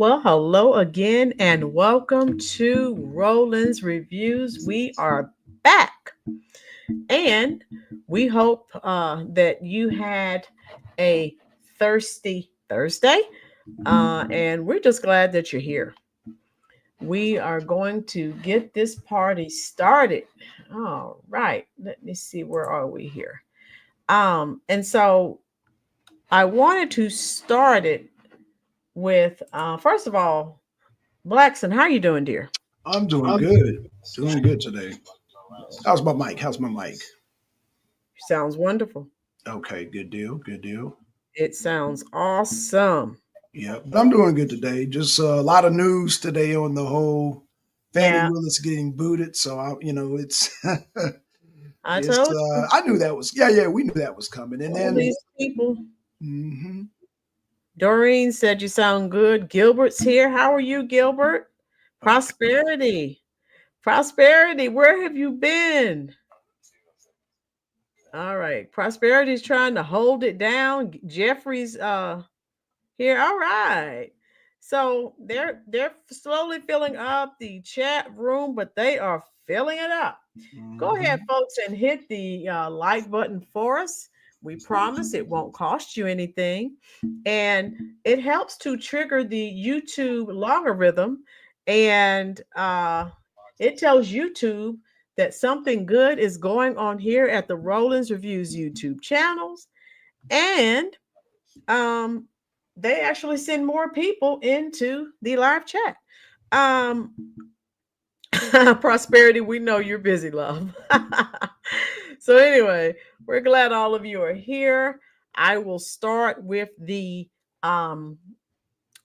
Well, hello again and welcome to Roland's Reviews. We are back and we hope that you had a thirsty Thursday and we're just glad that you're here. We are going to get this party started. All right, let me see, where are we here? And so I wanted to start it with first of all, Blackson, how are you doing, dear? I'm doing good. Doing good today. How's my mic? How's my mic? Sounds wonderful. Okay, good deal. Good deal. It sounds awesome. Yeah, but I'm doing good today. Just a lot of news today on the whole Fannie Yeah, Willis getting booted. So it's I it's told you, I knew that was yeah, we knew that was coming. And all then these people. mhm. Doreen said you sound good. Gilbert's here. How are you, Gilbert? Okay. Prosperity. Prosperity, where have you been? All right. Prosperity's trying to hold it down. Jeffrey's here. All right. So they're slowly filling up the chat room, but they are filling it up. Go ahead, Mhm. folks, and hit the like button for us. We promise it won't cost you anything. And it helps to trigger the YouTube logarithm. And it tells YouTube that something good is going on here at the Rollins Reviews YouTube channels. And um, they actually send more people into the live chat. Um, Prosperity, we know you're busy, love. So, anyway, we're glad all of you are here. I will start with the um,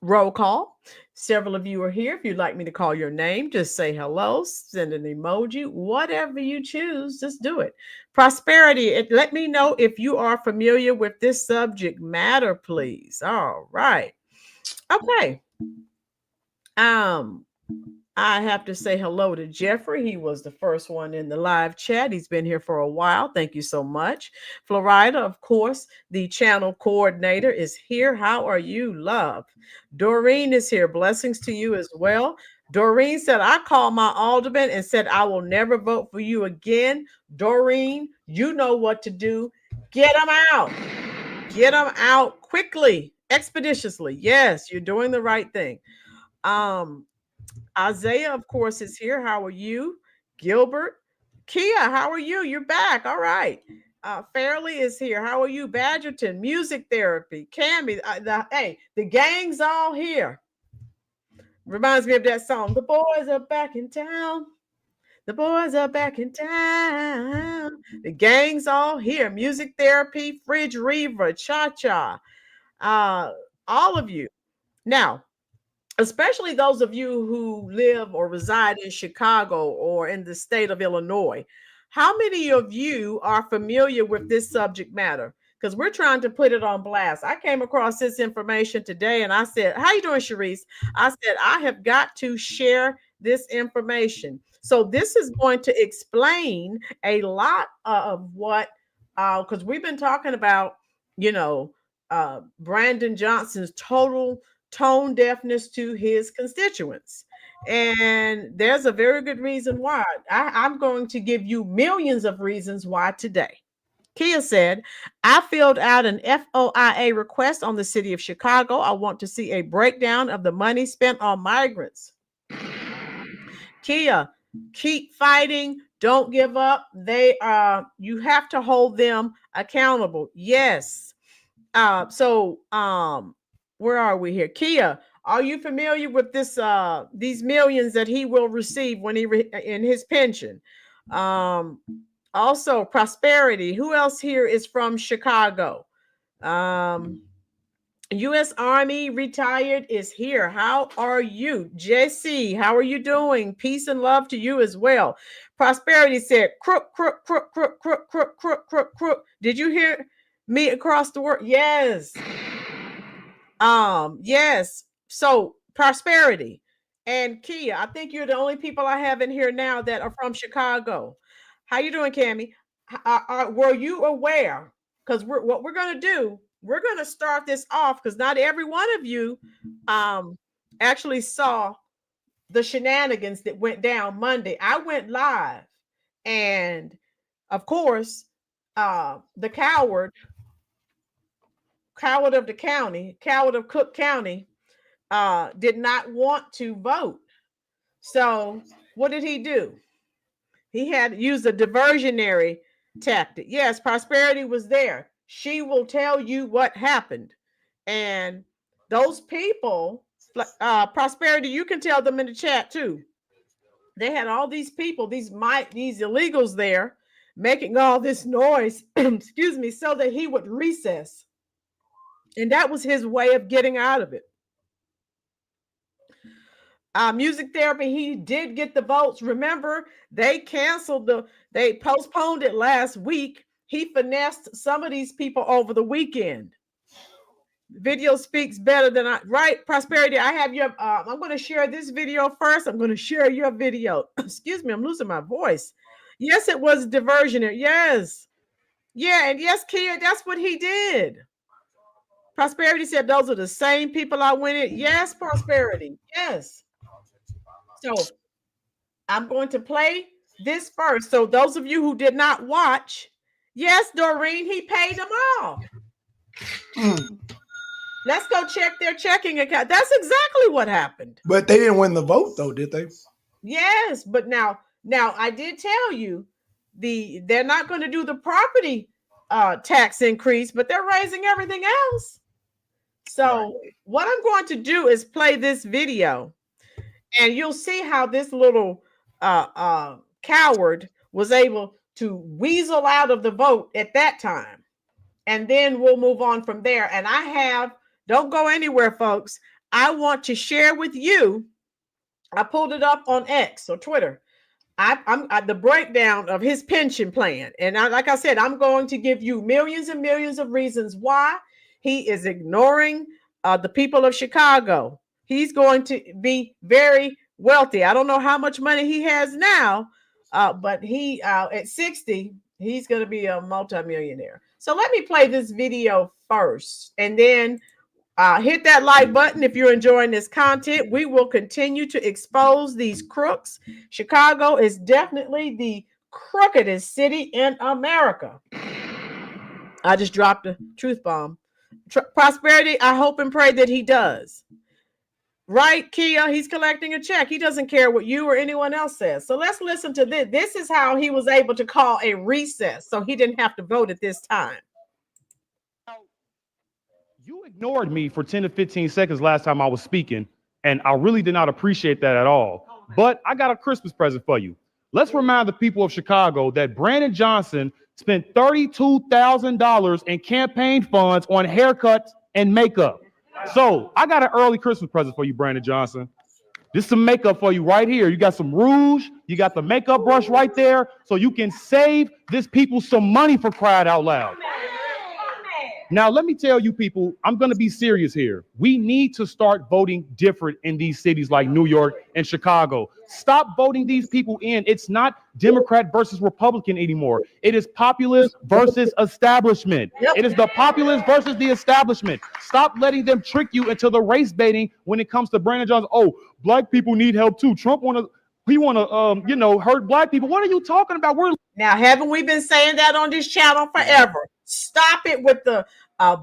roll call. Several of you are here. If you'd like me to call your name, just say hello, send an emoji, whatever you choose, just do it. Prosperity, let me know if you are familiar with this subject matter, please. All right. Okay. Um, I have to say hello to Jeffrey. He was the first one in the live chat. He's been here for a while. Thank you so much. Florida, of course, the channel coordinator, is here. How are you, love? Doreen is here. Blessings to you as well. Doreen said, I called my alderman and said, I will never vote for you again. Doreen, you know what to do. Get them out. Get them out quickly, expeditiously. Yes, you're doing the right thing. Um, Isaiah, of course, is here. How are you? Gilbert, Kia, how are you? You're back. All right. Fairley is here. How are you? Badgerton, music therapy, Cammy. Hey, the gang's all here. Reminds me of that song. The boys are back in town. The boys are back in town. The gang's all here. Music therapy, Fridge Reaver, Cha Cha. Uh, all of you. Now, especially those of you who live or reside in Chicago or in the state of Illinois. How many of you are familiar with this subject matter? Because we're trying to put it on blast. I came across this information today and I said, how you doing, Sharice? I said, I have got to share this information. So this is going to explain a lot of what, because we've been talking about, you know, Brandon Johnson's total tone deafness to his constituents. And there's a very good reason why. I'm going to give you millions of reasons why today. Kia said, I filled out an FOIA request on the city of Chicago. I want to see a breakdown of the money spent on migrants. Kia, keep fighting. Don't give up. You have to hold them accountable. Yes. Where are we here? Kia, are you familiar with these millions that he will receive when in his pension? Um, Also, Prosperity. Who else here is from Chicago? Um, U.S. Army retired is here. How are you? JC, how are you doing? Peace and love to you as well. Prosperity said, crook, crook, crook, crook, crook, crook, crook, crook, crook. Did you hear me across the world? Yes. Yes. So Prosperity and Kia, I think you're the only people I have in here now that are from Chicago. How you doing, Cammy? Were you aware? Because what we're gonna do, we're gonna start this off because not every one of you um actually saw the shenanigans that went down Monday. I went live, and of course, the coward of the county, coward of Cook County, did not want to vote. So what did he do? He had used a diversionary tactic. Yes, Prosperity was there. She will tell you what happened. And those people, Prosperity, you can tell them in the chat too. They had all these people, these illegals there making all this noise, excuse me, so that he would recess. And that was his way of getting out of it. Music therapy, he did get the votes. Remember, they postponed it last week. He finessed some of these people over the weekend. Video speaks better than right? Prosperity, I have your, I'm going to share this video first. I'm going to share your video. Excuse me, I'm losing my voice. Yes, it was diversionary. Yes. Yeah, and yes, Kia, that's what he did. Prosperity said those are the same people I went in. Yes, Prosperity. Yes. So I'm going to play this first. So those of you who did not watch, yes, Doreen, he paid them off. Let's go check their checking account. That's exactly what happened. But they didn't win the vote, though, did they? Yes, but now I did tell you they're not going to do the property tax increase, but they're raising everything else. So what I'm going to do is play this video, and you'll see how this little coward was able to weasel out of the vote at that time. And then we'll move on from there. And don't go anywhere, folks. I want to share with you. I pulled it up on X or Twitter. I'm the breakdown of his pension plan. And like I said, I'm going to give you millions and millions of reasons why he is ignoring the people of Chicago. He's going to be very wealthy. I don't know how much money he has now, but he at 60, he's going to be a multimillionaire. So let me play this video first, and then hit that like button if you're enjoying this content. We will continue to expose these crooks. Chicago is definitely the crookedest city in America. I just dropped a truth bomb. Prosperity, I hope and pray that he does. Right, Kia? He's collecting a check. He doesn't care what you or anyone else says. So let's listen to this. This is how he was able to call a recess, so he didn't have to vote at this time. You ignored me for 10 to 15 seconds last time I was speaking, and I really did not appreciate that at all. But I got a Christmas present for you. Let's remind the people of Chicago that Brandon Johnson spent $32,000 in campaign funds on haircuts and makeup. So I got an early Christmas present for you, Brandon Johnson. This is some makeup for you right here. You got some rouge. You got the makeup brush right there, so you can save this people some money, for crying out loud. Now, let me tell you people, I'm going to be serious here. We need to start voting different in these cities like New York and Chicago. Stop voting these people in. It's not Democrat versus Republican anymore. It is populist versus establishment. It is the populist versus the establishment. Stop letting them trick you into the race baiting when it comes to Brandon Johnson. Oh, black people need help too. Trump want to hurt black people. What are you talking about? Now, haven't we been saying that on this channel forever? Stop it with the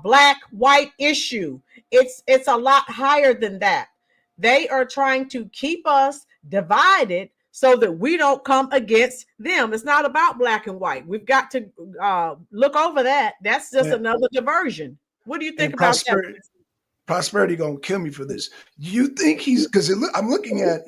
black-white issue. It's a lot higher than that. They are trying to keep us divided so that we don't come against them. It's not about black and white. We've got to look over that. That's just another diversion. What do you think about that? Prosperity gonna kill me for this. Do you think he's, because I'm looking at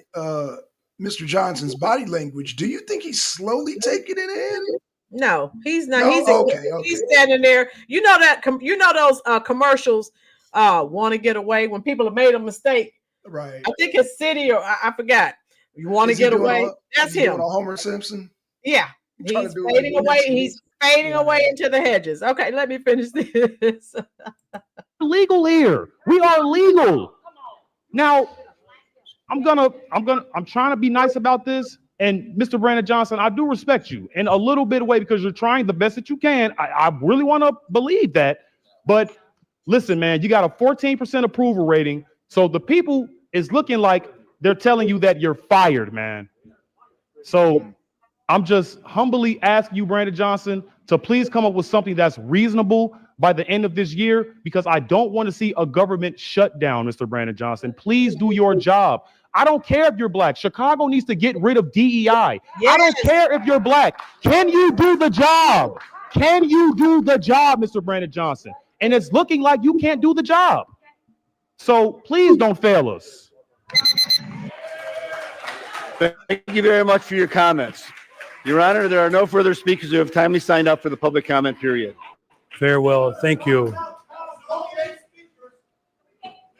Mr. Johnson's body language. Do you think he's slowly taking it in? No, he's not. No? He's standing there. You know that. You know those commercials. Want to get away when people have made a mistake. Right. I think it's City or I forgot. You want to get away? That's him. Homer Simpson. Yeah, he's fading away. He's fading away into the hedges. Okay, let me finish this. Legal here. We are legal. Now, I'm trying to be nice about this. And Mr. Brandon Johnson, I do respect you in a little bit of way because you're trying the best that you can. I really want to believe that. But listen, man, you got a 14% approval rating. So the people it's looking like they're telling you that you're fired, man. So I'm just humbly asking you, Brandon Johnson, to please come up with something that's reasonable by the end of this year, because I don't want to see a government shutdown, Mr. Brandon Johnson. Please do your job. I don't care if you're black. Chicago needs to get rid of DEI. Yes. I don't care if you're black. Can you do the job? Can you do the job, Mr. Brandon Johnson? And it's looking like you can't do the job. So please don't fail us. Thank you very much for your comments. Your Honor, there are no further speakers who have timely signed up for the public comment period. Very well. Thank you.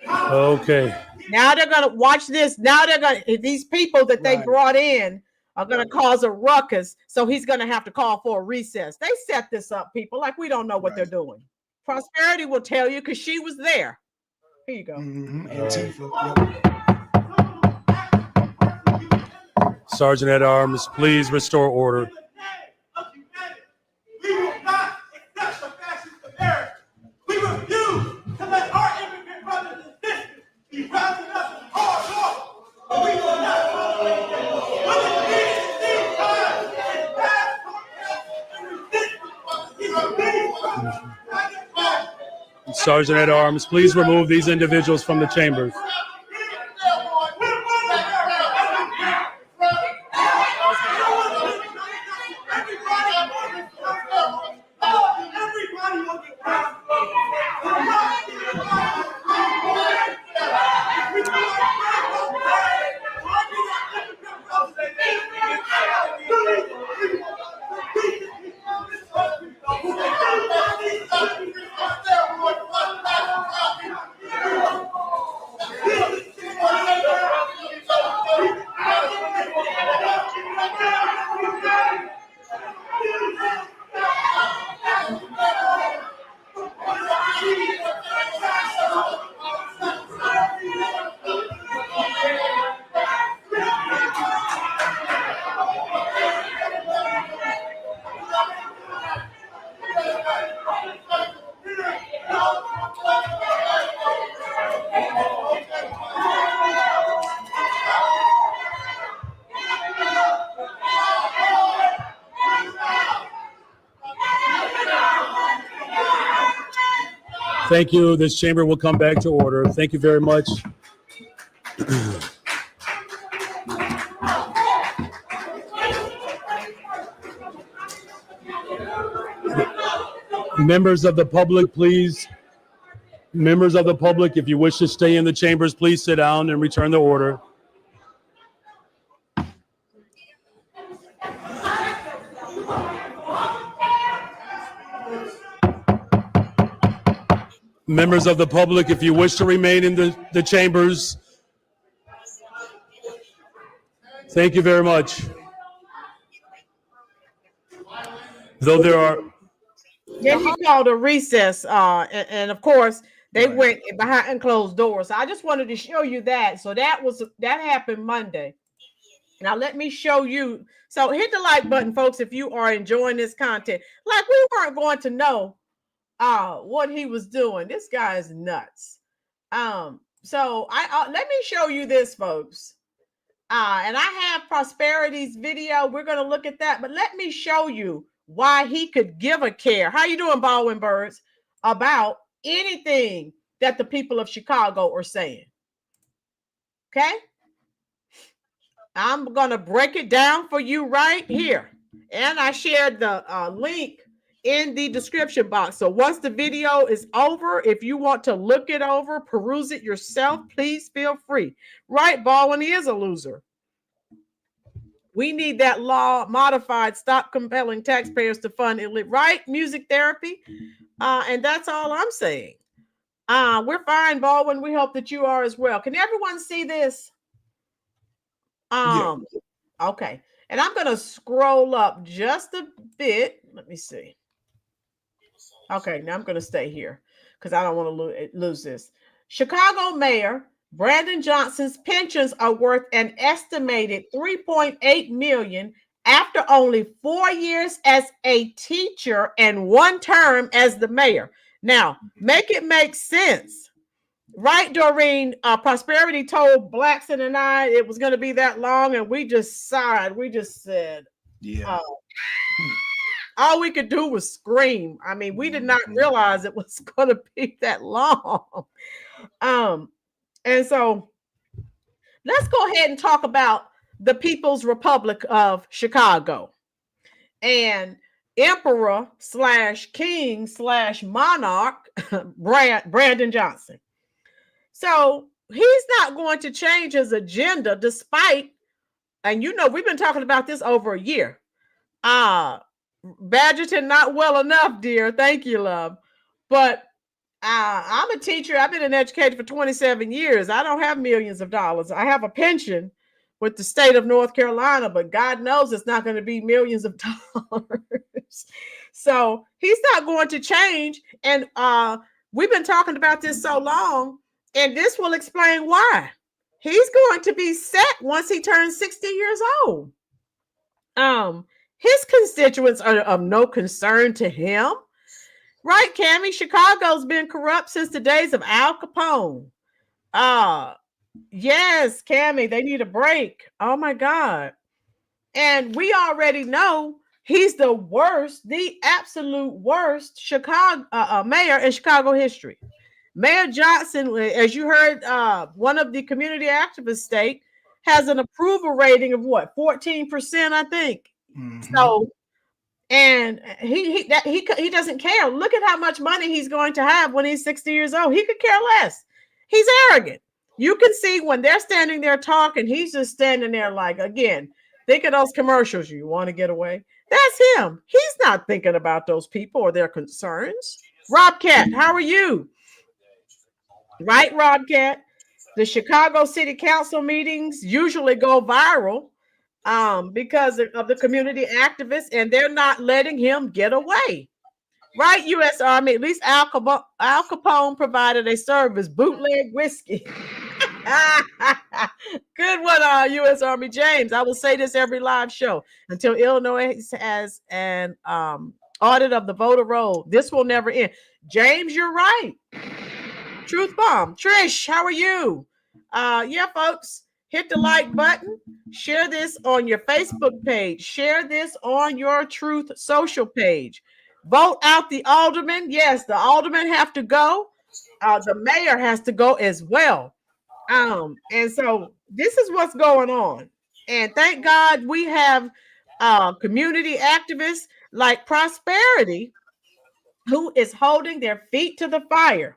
Okay. Now they're going to watch this. Now they're going to, these people that they brought in are going to cause a ruckus. So he's going to have to call for a recess. They set this up, people, like we don't know what they're doing. Prosperity will tell you because she was there. Here you go. Sergeant at Arms, please restore order. We will not accept the fascist America. We refuse to let our immigrant brothers and sisters be rounded up in hard law. But we will not tolerate them. When it's needed in these times, it's past and resistance. Sergeant at Arms, please remove these individuals from the chambers. Thank you. This chamber will come back to order. Thank you very much. Members of the public, please. Members of the public, if you wish to stay in the chambers, please sit down and return the order. Members of the public, if you wish to remain in the chambers, thank you very much. Though there are... Then he called a recess, and of course, they went behind closed doors. So I just wanted to show you that. So that happened Monday. Now let me show you. So hit the like button, folks, if you are enjoying this content. Like we weren't going to know what he was doing. This guy is nuts. So I let me show you this, folks. And I have Prosperity's video. We're going to look at that, but let me show you why he could give a care. How you doing, Baldwin Birds? About anything that the people of Chicago are saying. Okay? I'm going to break it down for you right here. And I shared the link in the description box. So once the video is over, if you want to look it over, peruse it yourself, please feel free. Right, Baldwin is a loser. We need that law modified. Stop compelling taxpayers to fund it. Right? Music therapy. And that's all I'm saying. We're fine, Baldwin. We hope that you are as well. Can everyone see this? Okay. And I'm going to scroll up just a bit. Let me see. Okay, now I'm going to stay here because I don't want to lose this. Chicago Mayor Brandon Johnson's pensions are worth an estimated $3.8 million after only 4 years as a teacher and 1 term as the mayor. Now, make it make sense. Right, Doreen? Prosperity told Blackson and I it was going to be that long, and we just sighed. We just said, Yeah. all we could do was scream. I mean, we did not realize it was going to be that long. And so let's go ahead and talk about the People's Republic of Chicago and Emperor / King / Monarch Brandon Johnson. So he's not going to change his agenda despite, and you know, we've been talking about this over a year. Badgerton, not well enough, dear. Thank you, love. But I'm a teacher. I've been an educator for 27 years. I don't have millions of dollars. I have a pension with the state of North Carolina, but God knows it's not going to be millions of dollars. So he's not going to change. And we've been talking about this so long, and this will explain why. He's going to be set once he turns 60 years old. His constituents are of no concern to him. Right, Cammie? Chicago's been corrupt since the days of Al Capone. Yes, Cammie, they need a break. Oh my God. And we already know he's the worst, the absolute worst Chicago mayor in Chicago history. Mayor Johnson, as you heard, one of the community activists state, has an approval rating of what, 14%, I think. Mm-hmm. So, and he doesn't care. Look at how much money he's going to have when he's 60 years old. He could care less. He's arrogant. You can see when they're standing there talking, he's just standing there like, again, think of those commercials. You want to get away? That's him. He's not thinking about those people or their concerns. Rob Cat, how are you? Right, Rob Cat? The Chicago City Council meetings usually go viral because of the community activists, and they're not letting him get away. Right, U.S. Army? At least Al Capone provided a service, bootleg whiskey. Good one, U.S. Army James. I will say this every live show until Illinois has an audit of the voter roll. This will never end. James, you're right. Truth bomb. Trish, how are you? Yeah, folks, hit the like button. Share this on your Facebook page. Share this on your Truth social page. Vote out the alderman. Yes, the aldermen have to go. The mayor has to go as well. And so this is what's going on. And thank God we have community activists like Prosperity who is holding their feet to the fire.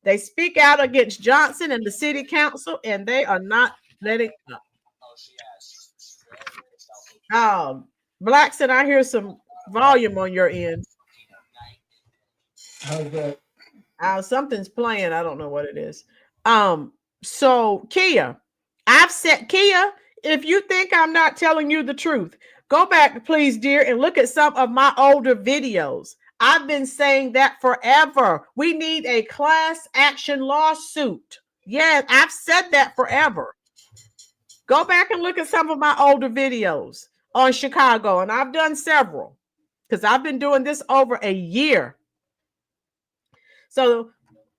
They speak out against Johnson and the city council, and they are not letting up. Blackson, I hear some volume on your end. How's that? Something's playing. I don't know what it is. So Kia, I've said, Kia, if you think I'm not telling you the truth, go back, please, dear, and look at some of my older videos. I've been saying that forever. We need a class action lawsuit. Yeah, I've said that forever. Go back and look at some of my older videos on Chicago, and I've done several because I've been doing this over a year. So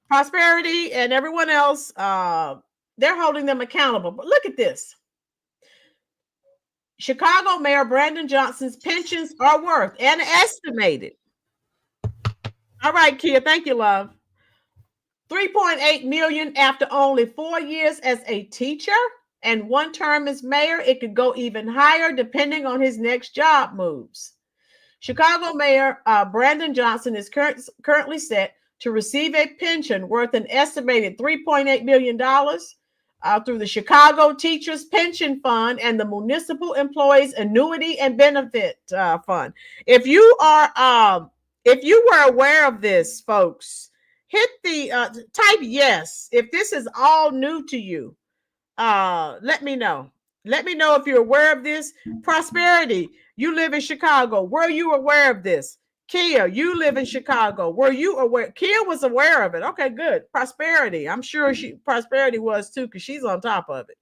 Prosperity and everyone else, they're holding them accountable. But look at this. Chicago Mayor Brandon Johnson's pensions are worth and estimated. All right, Kia, thank you, love. $3.8 million after only 4 years as a teacher and 1 term as mayor. It could go even higher depending on his next job moves. Chicago Mayor Brandon Johnson is currently set to receive a pension worth an estimated $3.8 million through the Chicago Teachers Pension Fund and the Municipal Employees Annuity and Benefit Fund. If you were aware of this, folks, hit the type yes. If this is all new to you, let me know. Let me know if you're aware of this. Prosperity, you live in Chicago. Were you aware of this? Kia, you live in Chicago. Were you aware? Kia was aware of it. Okay, good. Prosperity. I'm sure Prosperity was too, because she's on top of it.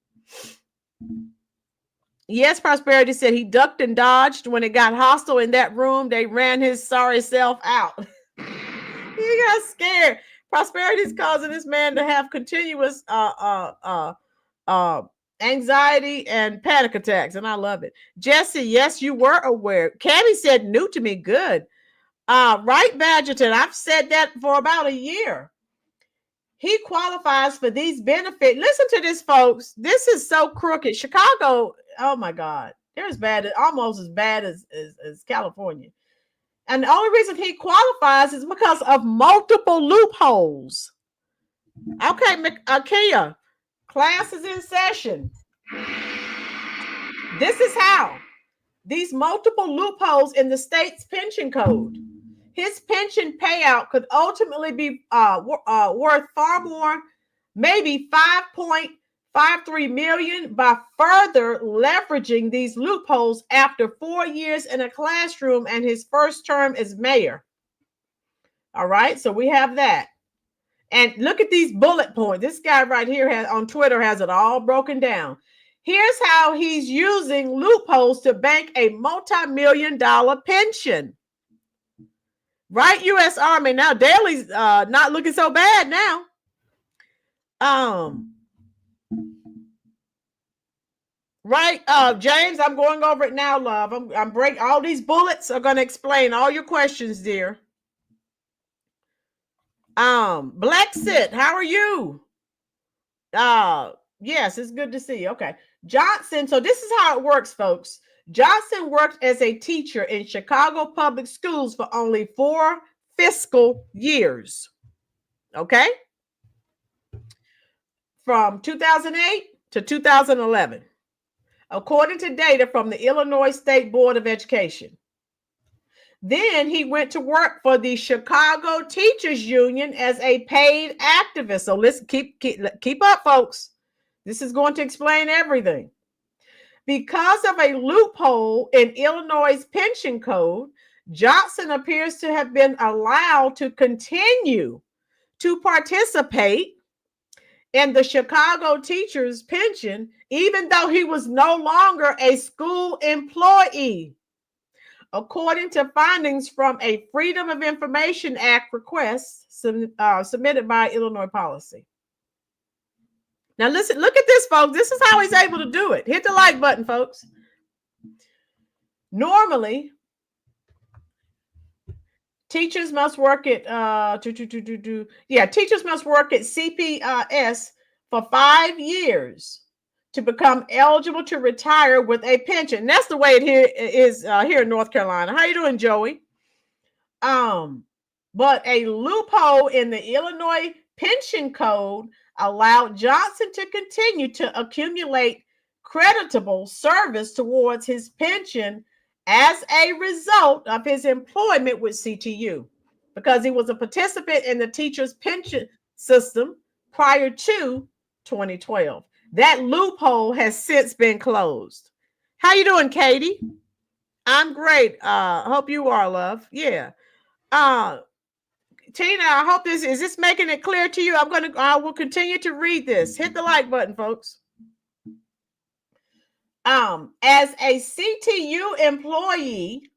Yes, Prosperity said he ducked and dodged. When it got hostile in that room, they ran his sorry self out. He got scared. Prosperity is causing this man to have continuous anxiety and panic attacks, and I love it. Jesse, yes, you were aware. Cabby said new to me. Good. Right, Badgerton. I've said that for about a year. He qualifies for these benefits. Listen to this, folks. This is so crooked. Chicago, oh my God, they're as bad, almost as bad as California. And the only reason he qualifies is because of multiple loopholes. Okay, Kia, class is in session. This is how. These multiple loopholes in the state's pension code. His pension payout could ultimately be worth far more, maybe 5.53 million, by further leveraging these loopholes after 4 years in a classroom and his first term as mayor. All right, so we have that. And look at these bullet points. This guy right here on Twitter has it all broken down. Here's how he's using loopholes to bank a multi-million-dollar pension. Right, U.S. Army. Now, Daley's not looking so bad now. Right, James, I'm going over it now, love. I'm breaking all these bullets are going to explain all your questions, dear. Black Sit, how are you? Yes, it's good to see you. Okay. Johnson, so this is how it works, folks. Johnson worked as a teacher in Chicago public schools for only 4 fiscal years. Okay? From 2008 to 2011, according to data from the Illinois State Board of Education. Then he went to work for the Chicago Teachers Union as a paid activist. So let's keep up, folks. This is going to explain everything. Because of a loophole in Illinois' pension code, Johnson appears to have been allowed to continue to participate in the Chicago teachers' pension, even though he was no longer a school employee, according to findings from a Freedom of Information Act request submitted by Illinois Policy. Now listen, look at this, folks. This is how he's able to do it. Hit the like button, folks. Normally, teachers must work at teachers must work at CPS for 5 years to become eligible to retire with a pension. That's the way it is here in North Carolina. How you doing, Joey? But a loophole in the Illinois pension code allowed Johnson to continue to accumulate creditable service towards his pension as a result of his employment with CTU, because he was a participant in the teacher's pension system prior to 2012. That loophole has since been closed. How you doing, Katie? I'm great. Hope you are, love. Yeah. Tina, I hope is this making it clear to you? I will continue to read this. Hit the like button, folks. As a CTU employee,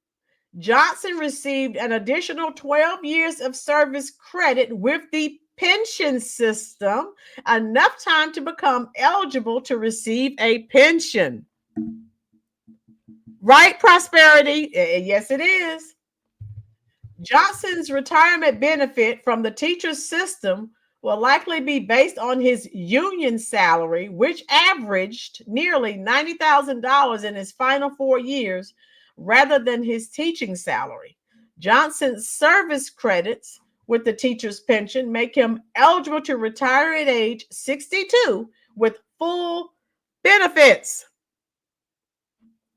Johnson received an additional 12 years of service credit with the pension system, enough time to become eligible to receive a pension. Right, Prosperity? Yes, it is. Johnson's retirement benefit from the teacher's system will likely be based on his union salary, which averaged nearly $90,000 in his final 4 years, rather than his teaching salary. Johnson's service credits with the teacher's pension make him eligible to retire at age 62 with full benefits.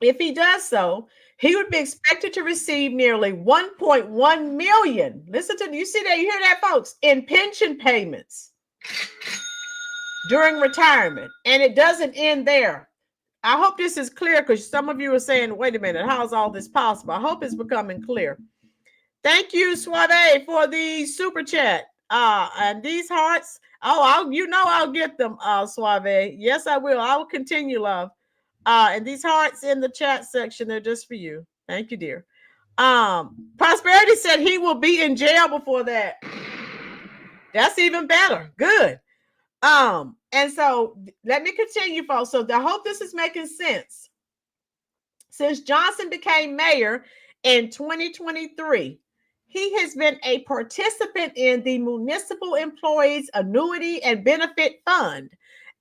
If he does so, he would be expected to receive nearly 1.1 million. Listen to you see that, you hear that, folks, in pension payments during retirement. And it doesn't end there. I hope this is clear, because some of you are saying, wait a minute, how is all this possible? I hope it's becoming clear. Thank you, Suave, for the super chat. And these hearts, I'll get them, Suave. Yes, I will. I will continue, love. And these hearts in the chat section, they're just for you. Thank you, dear. Prosperity said he will be in jail before that. That's even better. Good. And so let me continue, folks. So I hope this is making sense. Since Johnson became mayor in 2023, he has been a participant in the Municipal Employees Annuity and Benefit Fund.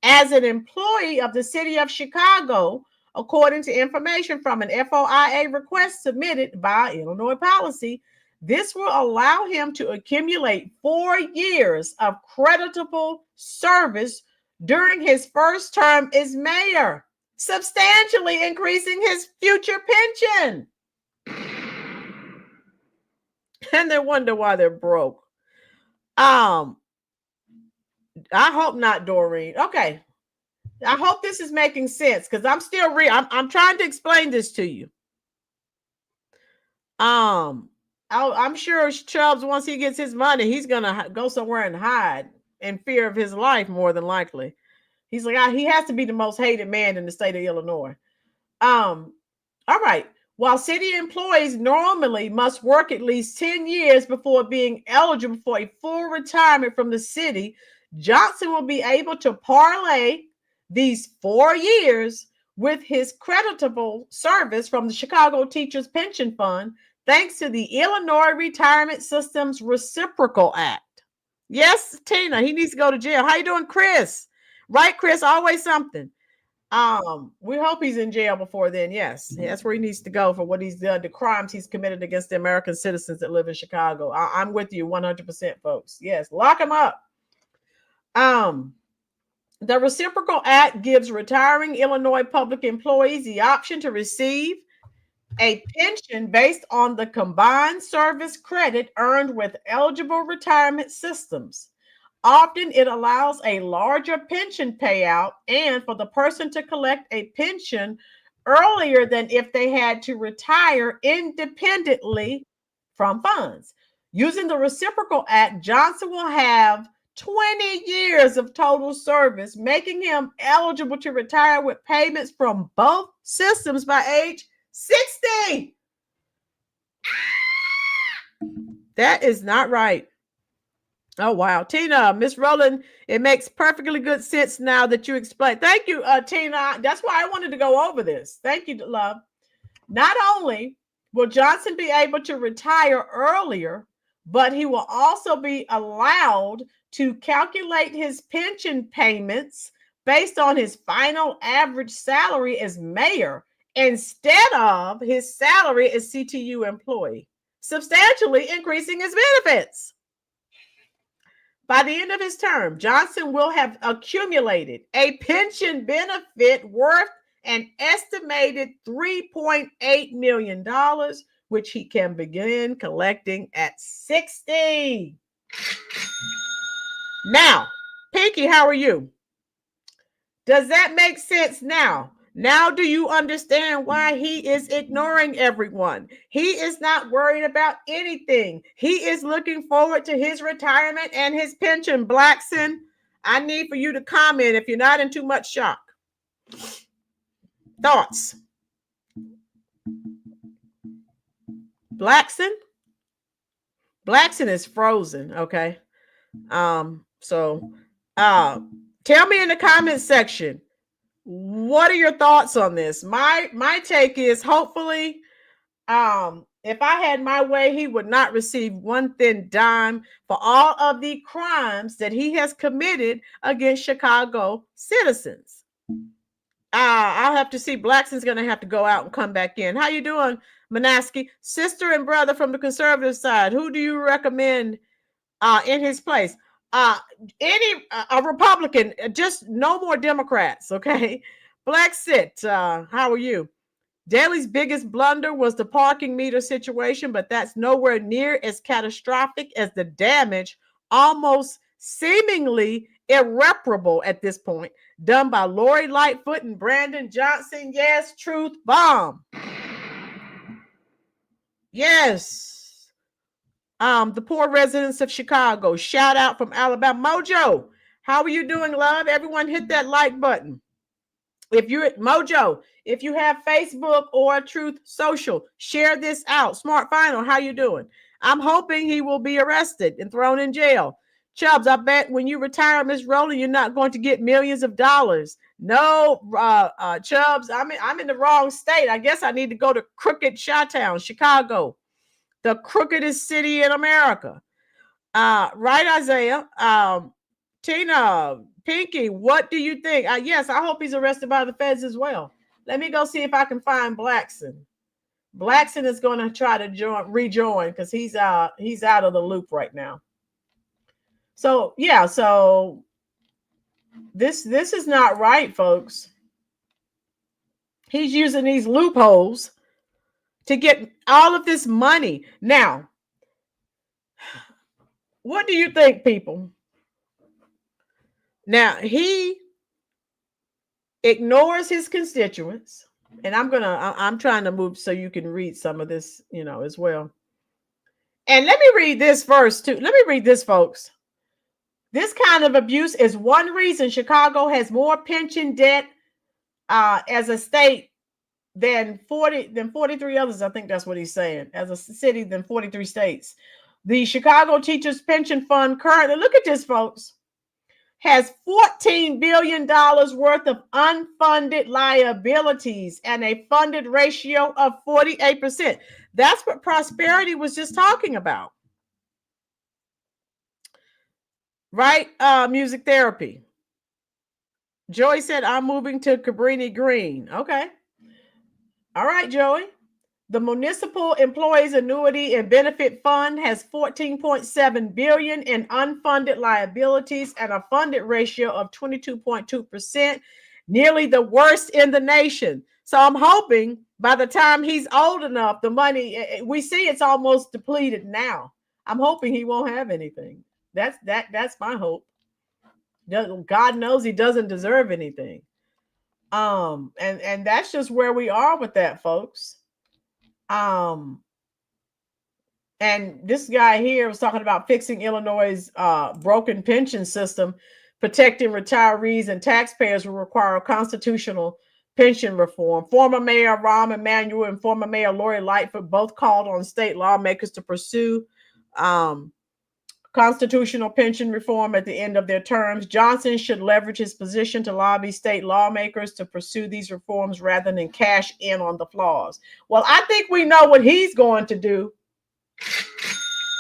As an employee of the city of Chicago, according to information from an FOIA request submitted by Illinois Policy, this will allow him to accumulate 4 years of creditable service during his first term as mayor, substantially increasing his future pension. And they wonder why they're broke. I hope not, Doreen. Okay. I hope this is making sense because I'm still I'm trying to explain this to you. I'm sure Chubbs, once he gets his money, he's gonna go somewhere and hide in fear of his life, more than likely. He's like, he has to be the most hated man in the state of Illinois. All right. While city employees normally must work at least 10 years before being eligible for a full retirement from the city, Johnson will be able to parlay these 4 years with his creditable service from the Chicago Teachers Pension Fund, thanks to the Illinois Retirement Systems Reciprocal Act. Yes, Tina, he needs to go to jail. How you doing, Chris? Right, Chris? Always something. We hope he's in jail before then. Yes, that's where he needs to go for what he's done, the crimes he's committed against the American citizens that live in Chicago. I'm with you 100%, folks. Yes, lock him up. The Reciprocal Act gives retiring Illinois public employees the option to receive a pension based on the combined service credit earned with eligible retirement systems. Often it allows a larger pension payout and for the person to collect a pension earlier than if they had to retire independently from funds. Using the Reciprocal Act, Johnson will have 20 years of total service, making him eligible to retire with payments from both systems by age 60. That is not right. Oh, wow. Tina, Miss Rowland, it makes perfectly good sense now that you explained. Thank you, Tina. That's why I wanted to go over this. Thank you, love. Not only will Johnson be able to retire earlier, but he will also be allowed to calculate his pension payments based on his final average salary as mayor instead of his salary as CTU employee, substantially increasing his benefits. By the end of his term, Johnson will have accumulated a pension benefit worth an estimated $3.8 million, which he can begin collecting at 60. Now, Pinky, how are you? Does that make sense now? Now, do you understand why he is ignoring everyone? He is not worried about anything. He is looking forward to his retirement and his pension. Blackson, I need for you to comment if you're not in too much shock. Thoughts? Blackson? Blackson is frozen, okay? So tell me in the comment section, what are your thoughts on this? My take is hopefully, if I had my way, he would not receive one thin dime for all of the crimes that he has committed against Chicago citizens. I'll have to see. Blackson's going to have to go out and come back in. How you doing, Manaski? Sister and brother from the conservative side, who do you recommend in his place? A Republican, just no more Democrats, okay? Black Sit, how are you? Daley's biggest blunder was the parking meter situation, but that's nowhere near as catastrophic as the damage, almost seemingly irreparable at this point, done by Lori Lightfoot and Brandon Johnson. Yes, truth bomb. Yes. The poor residents of Chicago. Shout out from Alabama. Mojo, how are you doing, love? Everyone hit that like button. If you're at Mojo, if you have Facebook or Truth Social, share this out. Smart Final, how you doing? I'm hoping he will be arrested and thrown in jail. Chubbs, I bet when you retire, Miss Rowland, you're not going to get millions of dollars. No, Chubbs, I'm in the wrong state. I guess I need to go to crooked Chi-Town, Chicago, the crookedest city in America. Right, Isaiah. Tina, Pinky, what do you think? Yes, I hope he's arrested by the feds as well. Let me go see if I can find Blackson. Blackson is going to try to rejoin because he's out of the loop right now. So yeah, so this is not right, folks. He's using these loopholes to get all of this money. Now, what do you think, people? Now, he ignores his constituents, and I'm trying to move so you can read some of this, as well. And let me read this first too. Let me read this, folks. This kind of abuse is one reason Chicago has more pension debt as a state than 43 others. I think that's what he's saying. As a city than 43 states. The Chicago Teachers Pension Fund currently, look at this, folks, has $14 billion worth of unfunded liabilities and a funded ratio of 48%. That's what Prosperity was just talking about. Right? Music therapy. Joey said, I'm moving to Cabrini Green. Okay. All right, Joey. The Municipal Employees Annuity and Benefit Fund has $14.7 billion in unfunded liabilities and a funded ratio of 22.2%, nearly the worst in the nation. So I'm hoping by the time he's old enough, the money, we see it's almost depleted now. I'm hoping he won't have anything. That's my hope. God knows he doesn't deserve anything. And that's just where we are with that, folks. And this guy here was talking about fixing Illinois' broken pension system, protecting retirees and taxpayers will require constitutional pension reform. Former Mayor Rahm Emanuel and former Mayor Lori Lightfoot both called on state lawmakers to pursue constitutional pension reform at the end of their terms. Johnson should leverage his position to lobby state lawmakers to pursue these reforms rather than cash in on the flaws. Well, I think we know what he's going to do.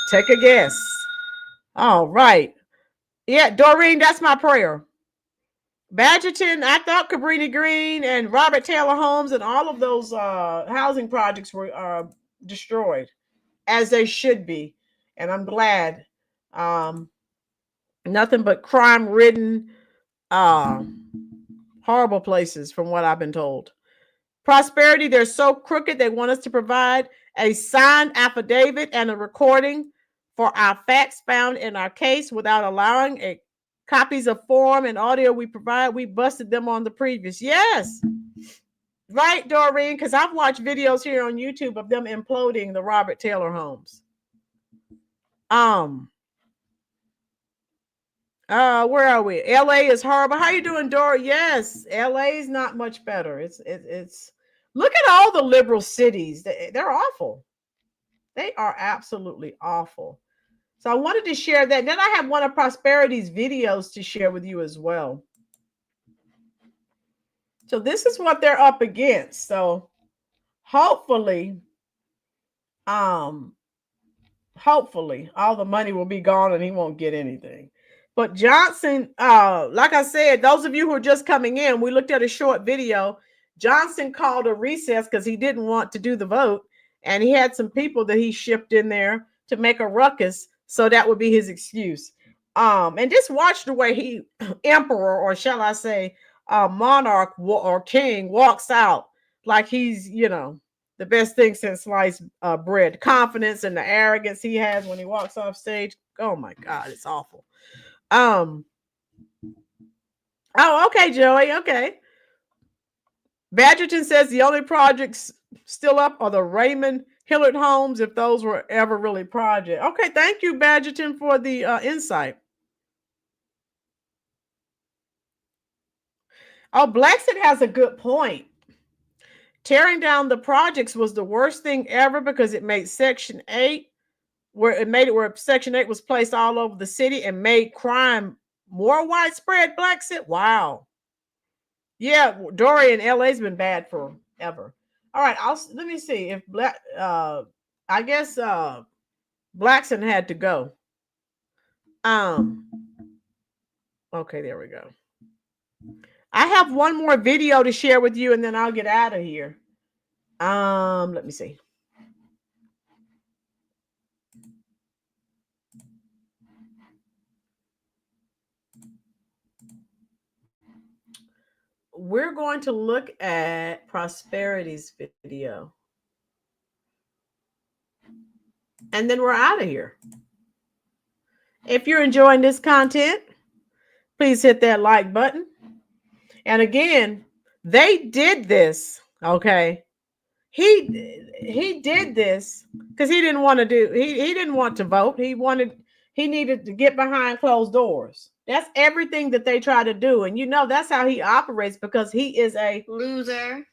Take a guess. All right. Yeah, Doreen, that's my prayer. Badgerton, I thought Cabrini Green and Robert Taylor Homes and all of those housing projects were destroyed, as they should be. And I'm glad. Nothing but crime-ridden, horrible places from what I've been told. Prosperity, they're so crooked, they want us to provide a signed affidavit and a recording for our facts found in our case without allowing copies of form and audio we provide. We busted them on the previous. Yes. Right, Doreen, because I've watched videos here on YouTube of them imploding the Robert Taylor homes. Where are we? LA is horrible. How you doing, Dora? Yes, LA is not much better. It's look at all the liberal cities. They're awful. They are absolutely awful. So I wanted to share that. Then I have one of Prosperity's videos to share with you as well. So this is what they're up against. So hopefully all the money will be gone and he won't get anything. But Johnson, like I said, those of you who are just coming in, we looked at a short video. Johnson called a recess because he didn't want to do the vote. And he had some people that he shipped in there to make a ruckus. So that would be his excuse. And just watch the way he, emperor, or shall I say, monarch or king, walks out like he's, the best thing since sliced bread. Confidence and the arrogance he has when he walks off stage. Oh my God, it's awful. Oh, okay, Joey. Okay. Badgerton says the only projects still up are the Raymond Hillard homes, if those were ever really project. Okay, thank you, Badgerton, for the insight. Oh, Blackson has a good point. Tearing down the projects was the worst thing ever because it made Section 8 where it made it where Section 8 was placed all over the city and made crime more widespread. Black City. Wow. Yeah, Dory in LA's been bad forever. All right, let me see if I guess Blackson had to go. Okay, there we go. I have one more video to share with you, and then I'll get out of here. Let me see. We're going to look at Prosperity's video. And then we're out of here. If you're enjoying this content, please hit that like button. And again, they did this, okay? He did this because he didn't want to he didn't want to vote. He needed to get behind closed doors. That's everything that they try to do. And you know that's how he operates because he is a loser.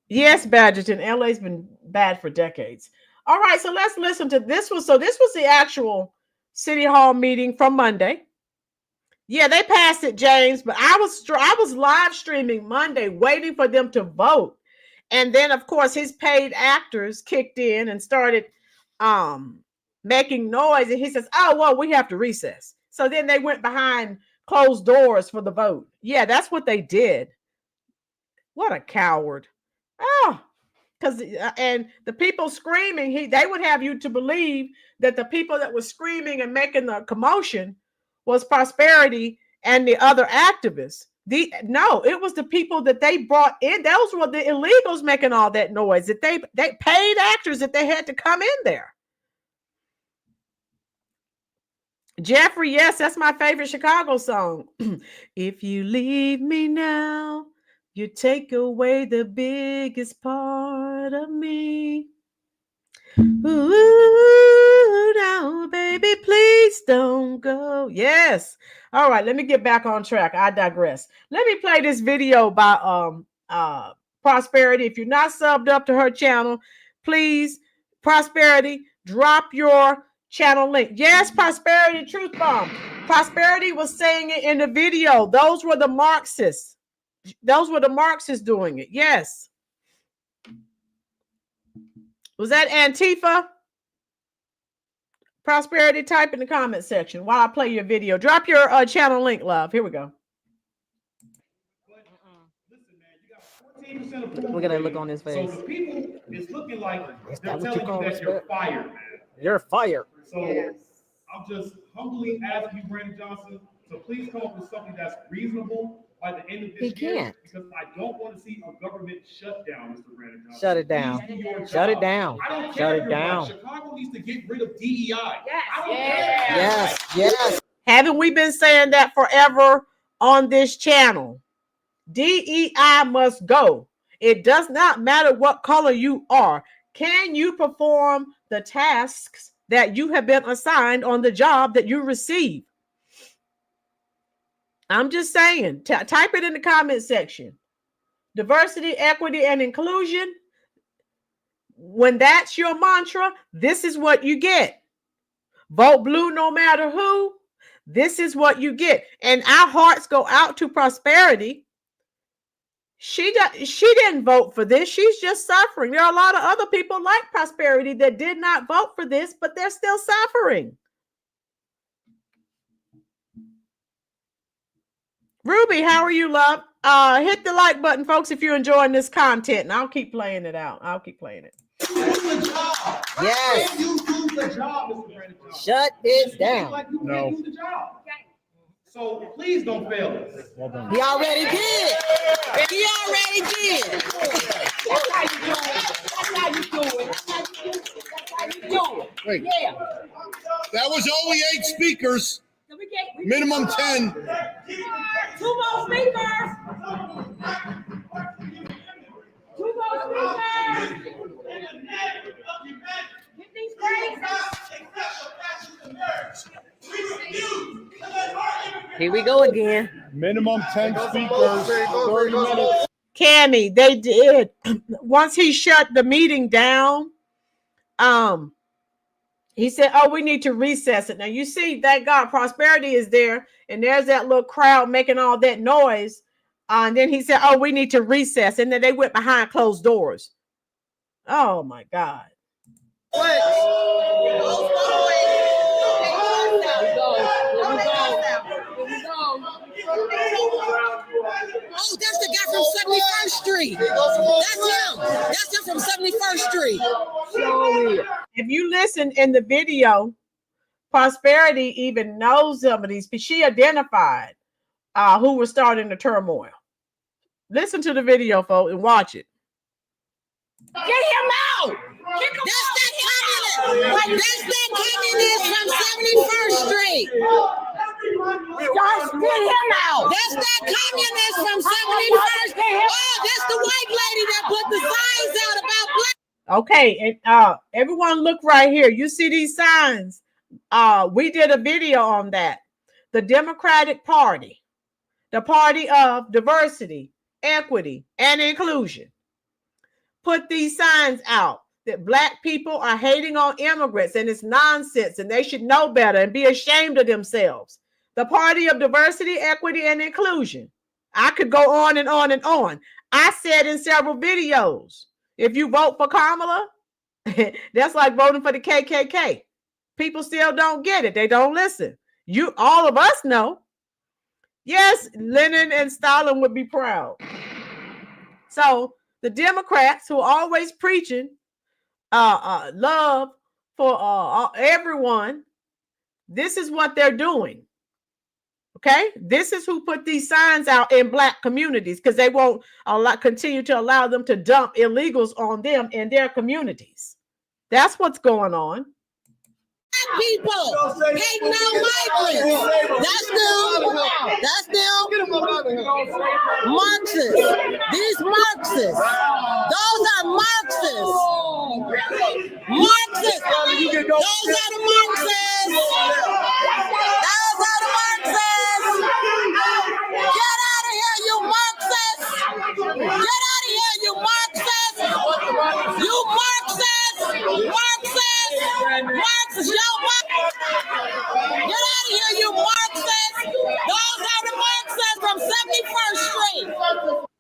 Yes, Badgerton. LA's been bad for decades. All right, so let's listen to this one. So this was the actual City Hall meeting from Monday. Yeah, they passed it, James, but I was live streaming Monday waiting for them to vote. And then, of course, his paid actors kicked in and started making noise. And he says, oh, well, we have to recess. So then they went behind closed doors for the vote. Yeah, that's what they did. What a coward. Oh, because and the people screaming, they would have you to believe that the people that were screaming and making the commotion was Prosperity and the other activists. No, it was the people that they brought in. Those were the illegals making all that noise. That they paid actors that they had to come in there. Jeffrey, yes, that's my favorite Chicago song. If you leave me now, you take away the biggest part of me. Ooh, now, baby, please don't go. Yes. All right, let me get back on track. I digress. Let me play this video by Prosperity. If you're not subbed up to her channel, please, Prosperity, drop your channel link. Yes, Prosperity, Truth Bomb. Prosperity was saying it in the video. Those were the Marxists. Those were the Marxists doing it. Yes. Was that Antifa? Prosperity, type in the comment section while I play your video. Drop your channel link, love. Here we go. Look at that look on his face. So the people, it's looking like they're what you telling call you that you're respect? fired, man. You're fired. So I'm just humbly asking you, Brandon Johnson, to please come up with something that's reasonable by the end of this He year. can't. Because I don't want to see a government shutdown, Mr. Brandon Johnson. Shut it down. Please do your Shut it job. down. I don't care Shut if it you're black. down. Chicago needs to get rid of DEI. Yes. I don't care. Yes, yes. Haven't we been saying that forever on this channel? DEI must go. It does not matter what color you are. Can you perform the tasks that you have been assigned on the job that you receive? I'm just saying, type it in the comment section. Diversity, equity, and inclusion. When that's your mantra, this is what you get. Vote blue no matter who. This is what you get. And our hearts go out to Prosperity. She didn't vote for this. She's just suffering. There are a lot of other people like Prosperity that did not vote for this, but they're still suffering. Ruby, how are you, love? Hit the like button, folks, if you're enjoying this content, and I'll keep playing it out. I'll keep playing it. Yes. You do the job, Mr. Brandon Johnson. Shut it down. Like you No. can't do the job. So please don't fail us. Well done. He already did. He already did. That's how you do it. That's how you do it. That's how you do it. Wait, Yeah. that was only 8 speakers, So we get minimum 10. 2 more speakers. 2 more speakers. Get these Here we go again. Minimum 10 speakers, 30 minutes. Cammy, they did. Once he shut the meeting down, He said, oh, we need to recess it. Now you see, thank God, Prosperity is there, and there's that little crowd making all that noise. And then he said, oh, we need to recess. And then they went behind closed doors. Oh my God. Oh, that's the guy from 71st Street. That's him. That's him from 71st Street. If you listen in the video, Prosperity even knows some of these, but she identified who was starting the turmoil. Listen to the video, folks, and watch it. Get him out! That's that communist. That's that communist from 71st Street. Just get him out! That's that communist from 71st. Oh, that's the white lady that put the signs out about black. Okay, and everyone look right here. You see these signs? We did a video on that. The Democratic Party, the party of diversity, equity, and inclusion, put these signs out that black people are hating on immigrants, and it's nonsense, and they should know better and be ashamed of themselves. The party of diversity, equity, and inclusion. I could go on and on and on. I said in several videos, if you vote for Kamala, that's like voting for the KKK. People still don't get it. They don't listen. All of us know. Yes, Lenin and Stalin would be proud. So the Democrats, who are always preaching love for everyone, this is what they're doing. Okay, this is who put these signs out in black communities, because they won't continue to allow them to dump illegals on them in their communities. That's what's going on. People hating on migrants. That's them. That's them. Marxists. These Marxists. Those are Marxists. Marxists. Those are the Marxists. Those are the Marxists. Get out of here, you Marxists. Get out of here, you Marxists. You Marxists. Marxists. Marxists. Yo, get out of here, you Marxists. Those are the Marxists from 71st Street.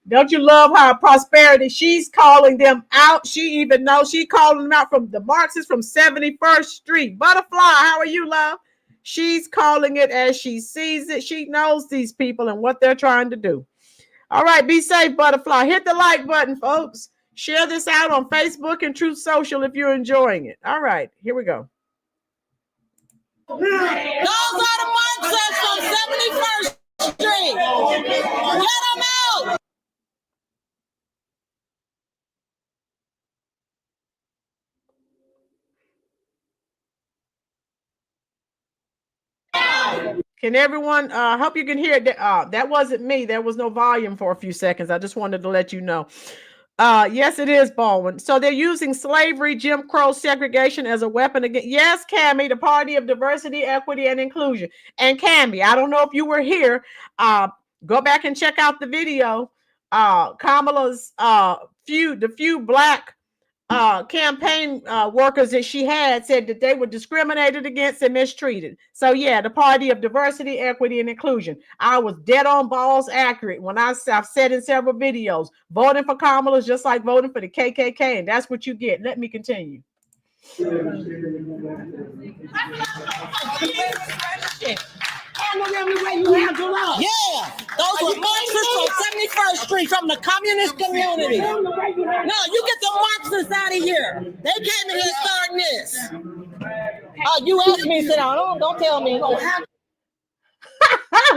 Don't you love how Prosperity, she's calling them out. She even knows she's calling them out from the Marxists from 71st Street. Butterfly, how are you, love? She's calling it as she sees it. She knows these people and what they're trying to do. All right, be safe, Butterfly. Hit the like button, folks. Share this out on Facebook and Truth Social if you're enjoying it. All right, here we go. Those are the Marxists from 71st Street. Get them out. Can everyone, hope you can hear it. That wasn't me. There was no volume for a few seconds. I just wanted to let you know. Yes, it is, Baldwin. So they're using slavery, Jim Crow, segregation as a weapon against. Yes, Cammie, the party of diversity, equity, and inclusion. And Cammie, I don't know if you were here. Go back and check out the video. Kamala's few black campaign workers that she had said that they were discriminated against and mistreated. So yeah, the party of diversity, equity, and inclusion. I was dead on balls accurate when I've said in several videos, voting for Kamala is just like voting for the KKK, and that's what you get. Let me continue. Yeah, those were Marxists from 71st Street, from the communist community. No, you get the Marxists out of here. They came in here starting this. You asked me to sit down. Don't tell me.